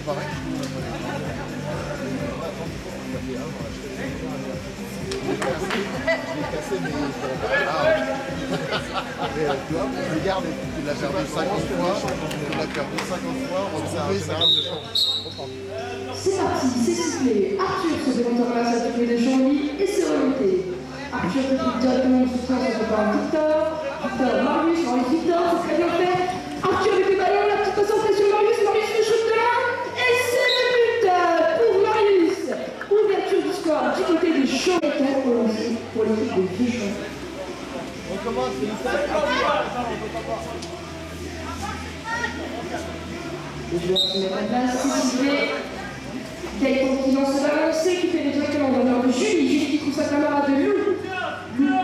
pareil. Je l'ai cassé, mais tu vois, regarde, tu l'as perdu 50 fois, tu l'as perdu 50 fois, retrouver 50 de chance. C'est parti, c'est sifflé. Arthur se démonte en place à côté de Jean-Louis et se remonter. Arthur récupère directement le soutien sur le par Victor. Victor, Marius, Victor, c'est très bien fait. Arthur avec le ballon, la petite concentration sur Marius, Marius le shoot de là. Et c'est le but pour Marius. Ouverture du score du côté de Champ et 4 au lancer pour l'équipe de Vieux-Champ. On commence, félicitations. Les joueurs se mettent en place, c'est sifflé. Gaëtan qui lance le ballon, c'est récupéré directement dans l'heure de Julie. Julie qui trouve sa camarade de Lou. Lou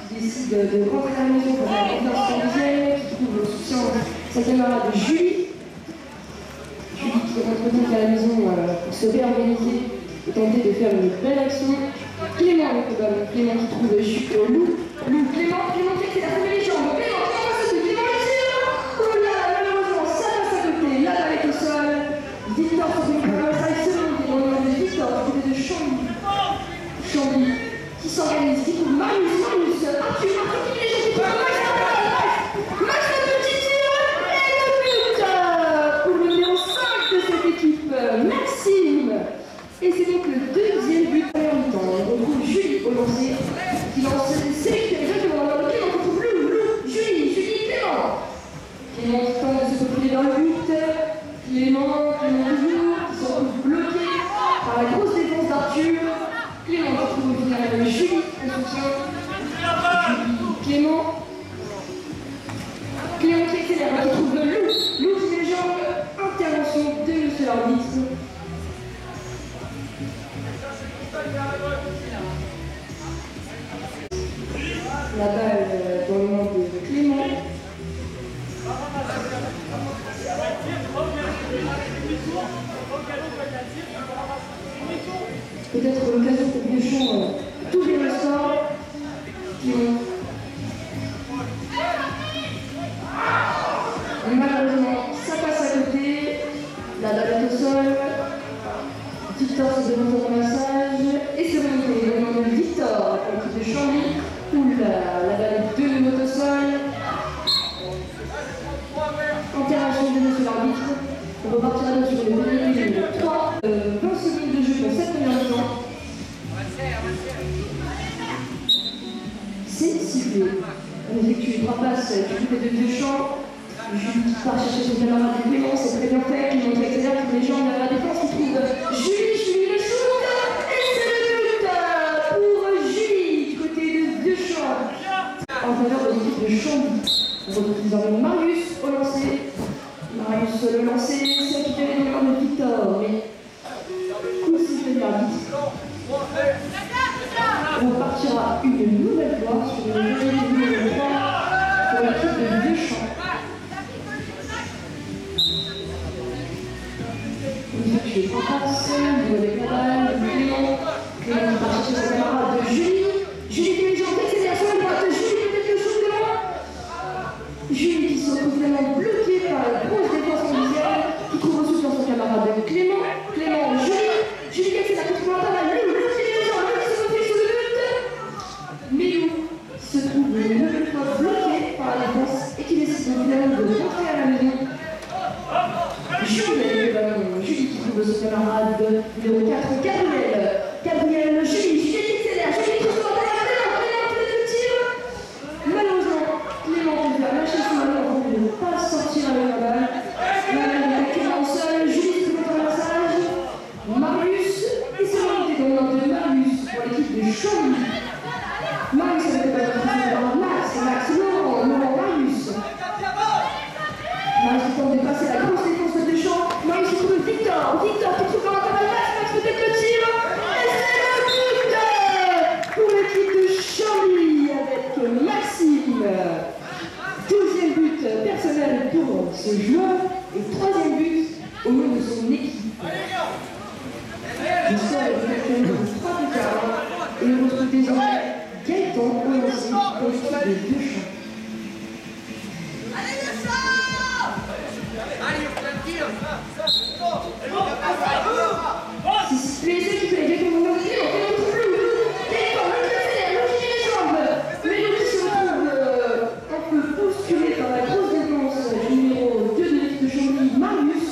qui décide de rentrer à la maison pour la confiance canadienne, qui trouve le soutien de sa camarade de Julie. Julie qui rentre donc à la maison pour se réorganiser et tenter de faire une belle action. Clément avec le ballon, Clément qui trouve Lou. Lou, Clément qui fait la première jambe. Clément passe de Clément le tire. Oh là, malheureusement, ça passe à côté. La balle est au sol. Victor se fait une ça et se monte dans le nom de Victor, du côté de Chambly. Chambly qui s'organise, qui trouve Marius, Arthur qui est léger, qui trouve Max le petit tir et le but pour le numéro 5 de cette équipe, Maxime. Et c'est donc le deuxième but en même temps. On retrouve Julie au lancer, qui lance sélectionné exactement dans le Clément, on retrouve Lou, Julie, Clément. Clément qui tente de se profiler dans le but. Clément toujours, qui se retrouve bloqué par la grosse défense d'Arthur. Clément qui retrouve au final Julie en soutien. Clément qui accélère, qui trouve Lou qui met les jambes. Intervention de monsieur l'arbitre. La balle dans le monde de Clément. Peut-être l'occasion pour Vieux-Champ d'ouvrir le score. Malheureusement, ça passe à côté. La balle est au sol. Victor se demande au ramassage. Et c'est remonté au nom de Victor, pour l'équipe de Chambly. La balle est de nouveau au sol. Intervention de monsieur l'arbitre. On repartira donc sur le premier 3. 20 secondes de jeu pour cette première mi-temps. C'est sifflé. On effectue une passe du côté de Vieux-Champ. Julie qui part chercher son camarade de Clément, c'est très bien fait. Clément qui accélère pour les gens de la défense qui trouve Julie le shoot. Et c'est le but pour Julie du côté de Vieux-Champ. En faveur de l'équipe de Chambly. On retrouve désormais Marius au lancer. Marius le lancer, c'est récupéré dans le de Victor, mais coup sifflé de l'arbitre. On repartira une nouvelle fois sur le numéro 3 pour l'équipe de Vieux-Champ. On effectue en passe, niveau des canals, Clément qui part chercher sa camarade de Julie. Julie qui est légèrement accélération à droite, Julie peut-être le shoot de loin. Julie qui se retrouve finalement bloquée par la grosse défense mondiale, qui trouve aussi dans son camarade de Clément. Julie qui fait la contre-plantade à Lou qui est légèrement, qui se retrouve sous le but. Mais Lou se trouve une nouvelle fois bloqué par la défense et qui décide finalement de rentrer à la maison. Julie qui trouve son camarade numéro 4, Gabriel, Julie qui accélère, Julie qui trouve Clément le tir. Malheureusement, Clément qui va lâcher son ballon pour ne pas sortir avec la balle. La balle est Clément seul, Julie qui trouve un passage. Marius, et c'est remonté dans le nom de Marius pour l'équipe de Chambly. Marius avec le ballon, Max, Laurent, Marius. Marius qui tente de passer la grosse défense de Champ. Marius qui trouve Victor qui trouve dans la balle, Max peut-être le tir. Et c'est le but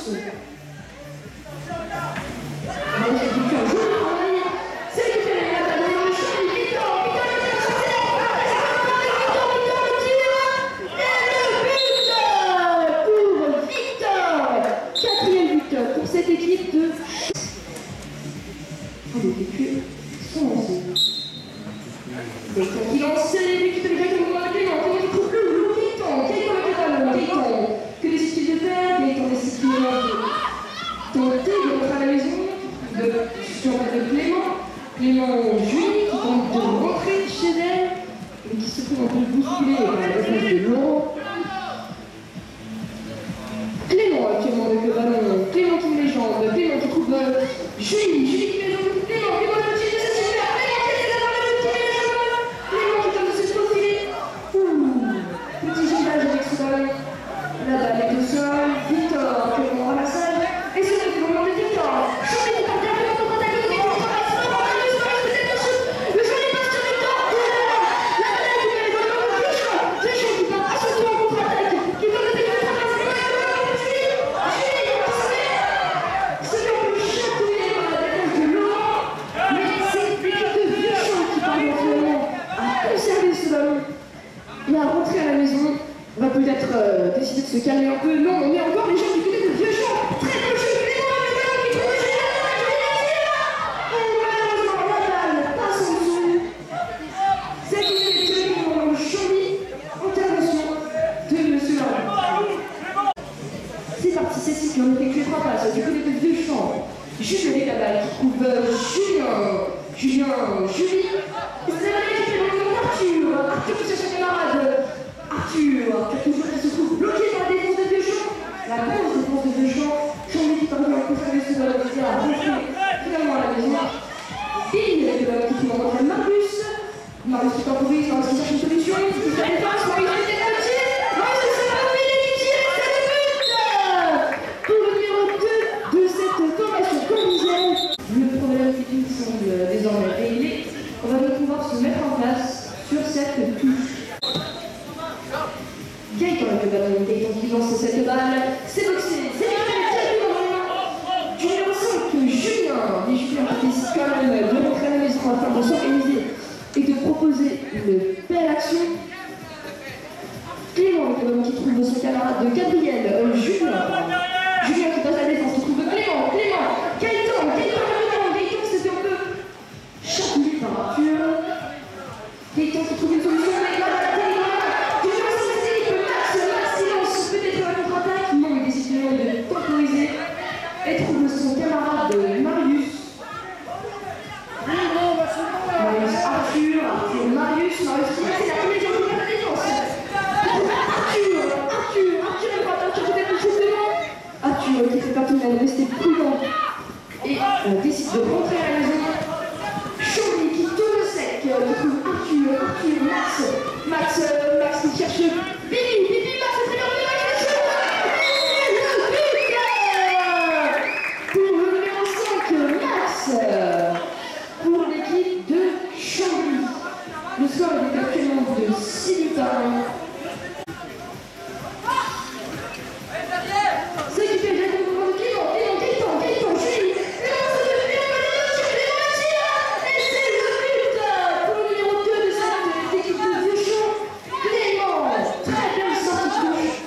Pour cette équipe de sont lancés. Qui lance l'équipe de Gaëtan de Clément, qui trouve le Gaëtan, Gaëtan, que décide-t-il de faire? Gaëtan décide de tenter de rentrer à la maison, de Clément Julie, qui tente de rentrer chez elle, mais qui se trouve un peu bousculé par la défense de Laurent. Clément actuellement avec le ballon, Clément qui met les jambes, Clément qui trouve Julie qui met les jambes, Clément qui va le tirer, c'est super, Clément qui est là, Clément qui tente de se profiler. Petit gilage avec ce ballon, la balle est au sol, Victor actuellement au ramassage, et c'est le moment de Victor. Julie qui tente bien de contre-attaquer, le jeu n'est pas sur le temps, la balle qui met les jambes, Deschamps qui va assurer en contre-attaque, qui va le dégager. Et à rentrer à la maison, on va peut-être décider de se calmer un peu. Non, on met encore les gens du côté de Vieux-Champ. Très beau jeu, Clément qui trouve et malheureusement, la balle passe en dessous. C'est une victoire pour le Chambly. Intervention de Monsieur Larue. C'est parti, c'est Cécile qui en effectue 3 passes du côté de Vieux-Champ. Julien avec la balle qui trouve Julie. C'est la balle qui fait dans Arthur qui cherche son camarade. Arthur qui se trouve bloqué par la défense de Vieux-Champ. La grosse défense de Vieux-Champ. Chambly qui parvient à conserver ce ballon et à rentrer finalement à la maison. Et avec le ballon qui trouve en entrée Marius. Marius qui temporise, Marius qui cherche une solution. Qui fait la défense, Marius qui est penalty. Marius qui s'est permis les tirs, c'est le but pour le numéro 2 de cette formation colombienne. Le problème technique semble désormais réglé. On va donc pouvoir se mettre en place sur cette touche. Gaëtan avec le ballon, Gaëtan qui lance cette balle, c'est boxé, c'est du numéro 5, Julien. Les Julien qui décide quand même de rentrer à la maison afin de s'organiser et de proposer une belle action. Clément avec le ballon qui trouve son camarade de Gabriel, Julien qui passe à la défense, qui trouve Clément, Gaëtan s'est fait un peu chatouillé par Arthur. Gaëtan qui trouve une solution, mais là, Max peut-être à contre-attaque, non, il décide de temporiser et trouve son camarade Marius. Marius qui c'est la première chose de la défense. Arthur est pas peut-être quelque chose de loin. Arthur qui fait partie de rester prudent et décide de rentrer à la maison. Chambly qui tourne sec, qui trouve Arthur, Max qui cherche Bibi, Max est très bien, le but pour le numéro 5, Max, pour l'équipe de Chambly. Le score est actuellement de 6 buts à 1. C'est qui fait le jeu de Gaëtan, Julie. Et c'est le but pour le numéro 2 de cette équipe de Vieux-Champ, Clément. Très belle sortie de touche.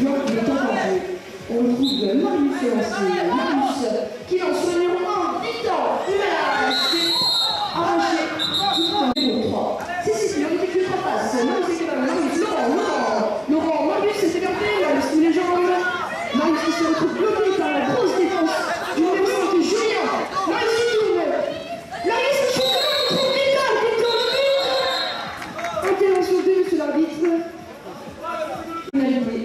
Donc, il est encore jeu. On retrouve Marius qui lance le numéro 1, Victor. Là, c'est arraché. Numéro 3. C'est on effectue 3 passes. Laurent, Marius s'est bien fait, Marius tous les jambes. Marius qui se retrouve bloqué par la grosse défense du numéro 5, Julien. Marius qui tourne. Marius qui trouve Victor, le but. Intervention de monsieur l'arbitre. Pénalité.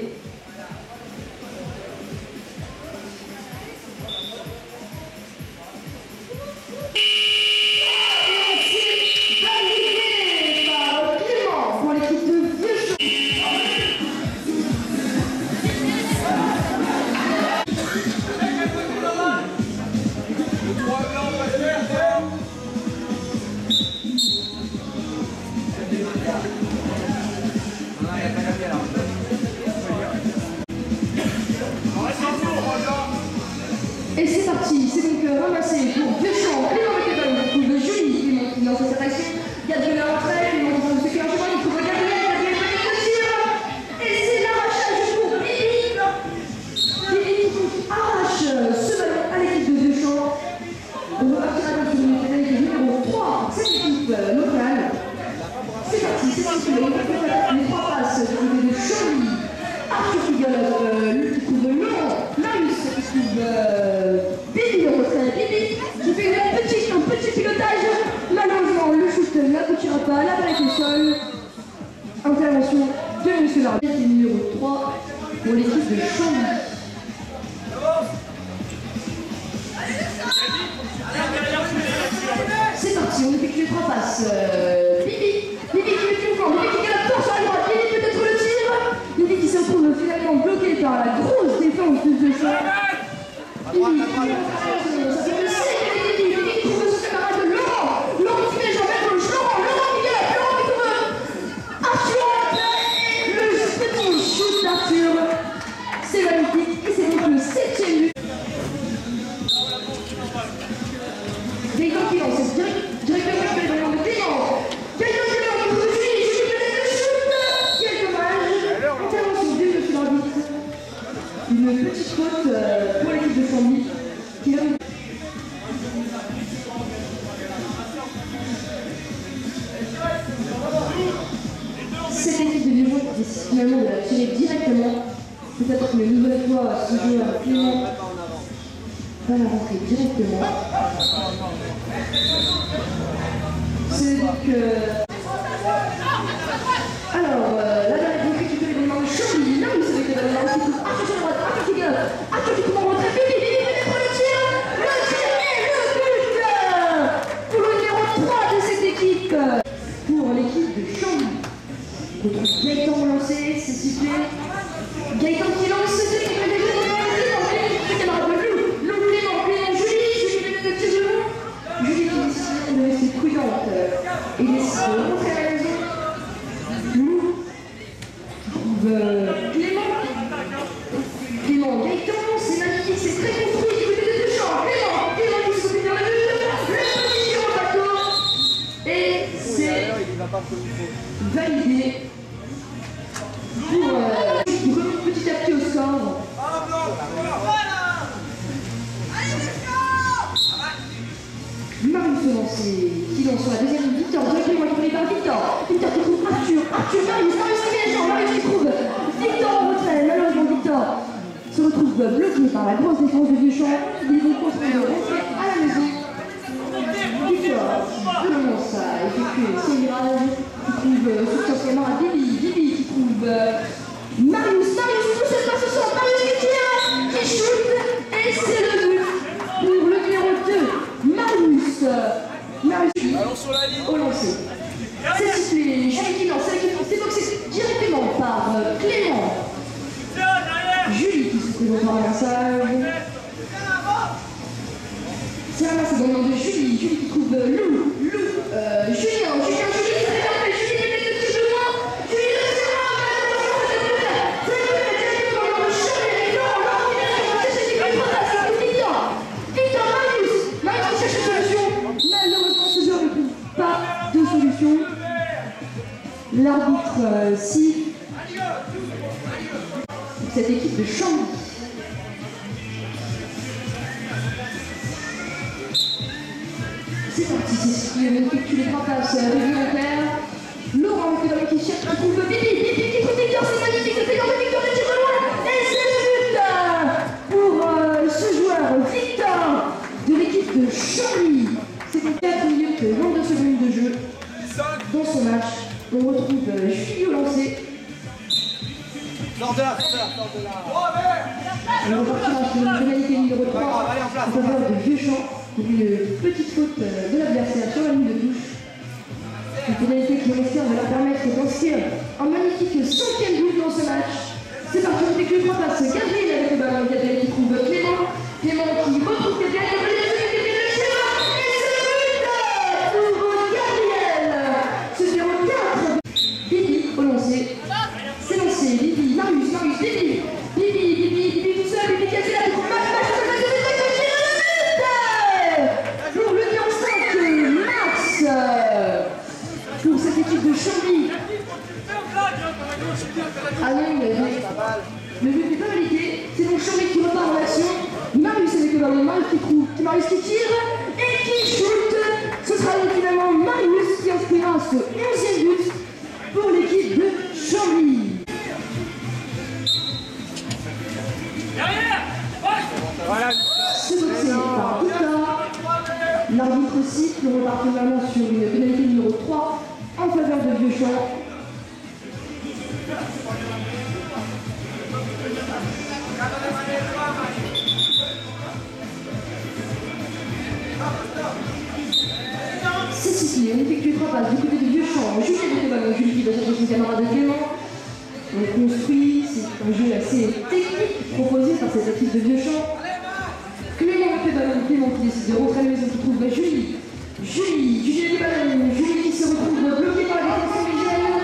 Et c'est parti, c'est donc ramassé pour Deschamps, Clément avec le ballon, qui trouve Julie, Clément qui lance cette action, Gabriel à l'entrée, Clément qui se fait un chemin, il trouve Gabriel avec le tir, et c'est l'arrachage pour Bibi. Bibi qui arrache ce ballon à l'équipe de Deschamps. On va partir à sur une pénalité numéro 3, cette équipe locale. C'est parti, c'est parti, on va faire les 3 passes du côté de Chauny, Arthur qui galope, lui qui trouve Laurent, Marius qui trouve Bibi au retrait, Bibi qui fait un petit pilotage, malheureusement le shoot n'aboutira pas, la balle est au sol, intervention de M. l'arbitre, numéro 3 pour l'équipe de Chauny. C'est parti, on effectue 3 passes, Bibi qui met tout le camp, Bibi qui galope sur la droite, Bibi peut-être le tir, Bibi qui se retrouve finalement bloqué par la grosse défense de Deschamps. Bibi qui trouve son camarade Laurent qui met jambe à gauche, Laurent qui galope, Laurent qui trouve Arthur, le petit shoot d'Arthur, c'est magnifique et c'est donc le 7e but. Gaëtan qui lance directement sur les ballons de Clément. Gaëtan qui trouve Julie peut-être le shoot. Quel dommage. Intervention de M. l'arbitre. Une petite faute pour l'équipe de Chambly qui a eu. Cette équipe de Lyon décide finalement de la tirer directement. Peut-être qu'une nouvelle fois ce joueur Clément va la rentrer directement. C'est donc alors, la dernière fois que tu fais les ballons de Chauny, là où c'est avec les ballons qui touchent Arthur sur la droite, Arthur qui galope, Arthur qui trouve en retrait, Bibi peut-être le tir et le but pour le numéro 3 de cette équipe, pour l'équipe de Chauny. Gaëtan relancé, c'est sifflé. Gaëtan qui lance, c'est l'équipe de Clément, camarade de Lou, Clément, Julie met le petit genou. Julie qui décide de rester prudente et décide de rentrer à la maison. Lou trouve Clément, Gaëtan, c'est magnifique, c'est très construit du côté de Deschamps. Clément qui se fait vers le but, le petit tir au bateau. Et c'est validé pour petit à petit au score. Marius lancé, qui lance sur la deuxième ligne, Victor, directement écrit par Victor qui trouve Arthur, Marius qui met les jambes, Marius qui trouve Victor en retrait, malheureusement Victor se retrouve bloqué par la grosse défense de Deschamps, il est contraint de rentrer à la maison. Victor commence à effectuer son virage, qui trouve soutien sur les mains à Bibi qui trouve Marius trouve cette passe au centre, Marius qui tire, qui shoot, et c'est le but pour le numéro 2, Marius au lancer. C'est sifflé, Julie qui lance, c'est boxé directement par Clément. Julie qui se présente par ramassage. C'est ramassé dans le nom de Julie qui trouve Lou, Julien, Julie qui met le petit genou, Julie le Victor, Marius qui cherche une solution. Malheureusement, ce joueur ne trouve pas de solution. L'arbitre siffle pour cette équipe de Chambly. C'est parti, c'est ce qui effectue les 3 passes réglementaires. Laurent qui cherche un trouve Bibi qui trouve Victor, c'est magnifique, c'est Victor de tir de loin. Et c'est le but pour ce joueur Victor de l'équipe de Chambly. C'était 4 minutes et 22 secondes de jeu dans ce match. On retrouve Julie au lancer. Sors de là. On repartira sur une pénalité numéro 3 en faveur de Deschamps pour une petite faute de l'adversaire sur la ligne de touche. Une pénalité qui espère va leur permettre d'inscrire un magnifique 5e but dans ce match. C'est parti, on effectue 3 passes. Gabriel avec le ballon, Gabriel qui trouve Clément qui retrouve Gabriel. C'est lancé, Bibi, Marius, Bibi tout seul, Bibi qui a fait la tour, Marius, Marius qui tire et qui shoot. Ce sera donc finalement Marius qui inscrira ce 11e but pour l'équipe de Chambly. C'est boxé par Bouka. L'arbitre siffle, on repart finalement sur une pénalité numéro 3 en faveur de Vieux-Champ. C'est sifflé, on effectue 3 passes du côté de Vieux-Champ. Julie avec le ballon, Julie qui va chercher son camarade Clément. On construit, c'est un jeu assez technique proposé par cette équipe de Vieux-Champ. Clément avec le ballon, Clément qui décide de rentrer à la maison, qui trouve Julie. Julie avec le ballon, Julie qui se retrouve bloquée par la défense indigène.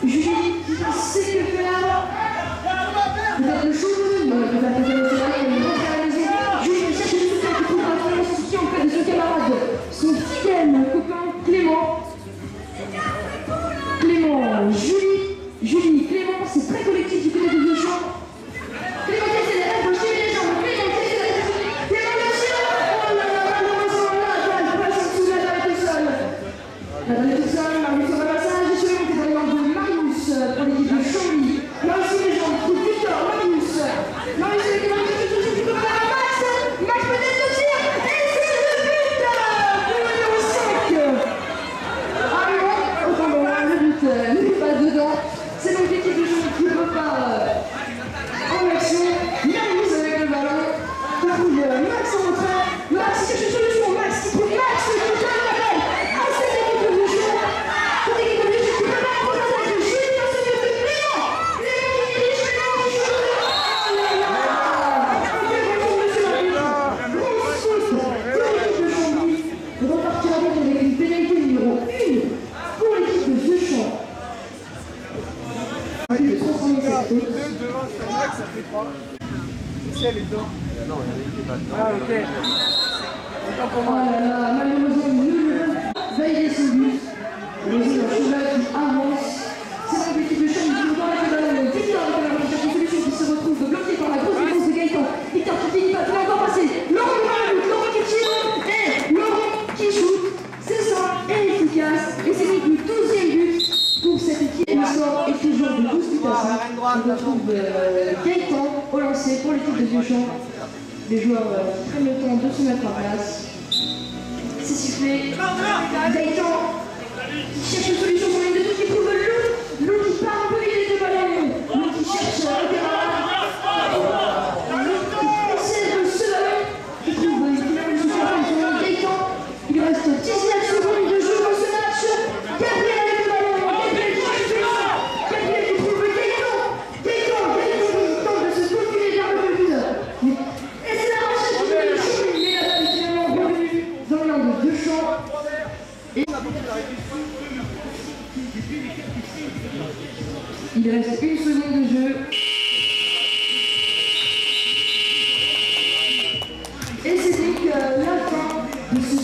Julie qui sait que faire. Peut-être le shoot, mais peut-être que c'est le ballon, il rentre à la maison. Julie cherche le soutien qui trouve un soutien auprès de son camarade, son fidèle copain Clément. Clément, Julie, Clément, c'est très collectif du côté de Vieux-Champ. Clément qui essaie de gaucher les jambes, Clément qui essaie de Clément bien sûr. Oh là là, malheureusement là, elle passe en dessous, la balle est au sol. La balle est au sol, Marius au ramassage, et sur le monté dans les mains de Marius pour l'équipe de Chambly. Marius sur les jambes, trouve Victor, Marius avec les mains qui se trouve à Max peut-être le tir, et c'est le but pour le numéro 5. Ah non, autant bon, le but n'est pas dedans. C'est donc l'équipe de Chambly qui repart en action. Marius avec le ballon. Qui trouve Max en retrait. Max qui cherche une solution. Max qui trouve Max qui donne la balle à cette équipe de Vieux-Champ. Cette équipe de Vieux-Champ qui prépare pour la tête. Julie dans ce but de Clément. Clément qui dirige Clément qui joue. Oh là là. Intervention de monsieur l'arbitre. Grosse faute de l'équipe de Chambly. Repartira donc avec une pénalité numéro 1 pour l'équipe de Vieux-Champ. De transformer cette faute. Devant, c'est vrai que ça fait 3. Si elle est dedans. Non, elle est pas dedans. Ah, ok. Autant pour Oh moi. là là, malheureusement, nul. Validé son but. Le cheval qui avance. C'est donc l'équipe de Chambly qui nous donne avec le ballon. Victor avec la recherche de solution qui se retrouve bloqué par la grosse défense de Gaëtan. Victor qui finit pas, qui va encore passer. Laurent dans le but, Laurent qui tire et Laurent qui shoot. C'est simple et efficace. Et c'est donc le 12e but pour cette équipe. Le score est toujours de 12 buts à 5. On retrouve Gaëtan au lancer pour l'équipe de Vieux-Champ. Les joueurs prennent le temps de se mettre en place. C'est sifflé. Gaëtan qui cherche une solution pour une de tous qui trouve Lou. Lou qui part un peu vite de ballon. Lou qui cherche le camarade. Lou qui essaie de ce ballon. Qui trouve une solution pour Gaëtan. Il reste 19 secondes de jeu dans ce match. Gabriel avec le ballon. Gabriel qui cherche une solution. Gabriel qui trouve Gaëtan. Gaëtan qui tente de se faufiler vers le but. Et c'est la recherche qui fait le chou. Mais la balle est finalement revenue dans le land de Vieux-Champ. Il reste 1 seconde de jeu. Et c'est donc la fin de ce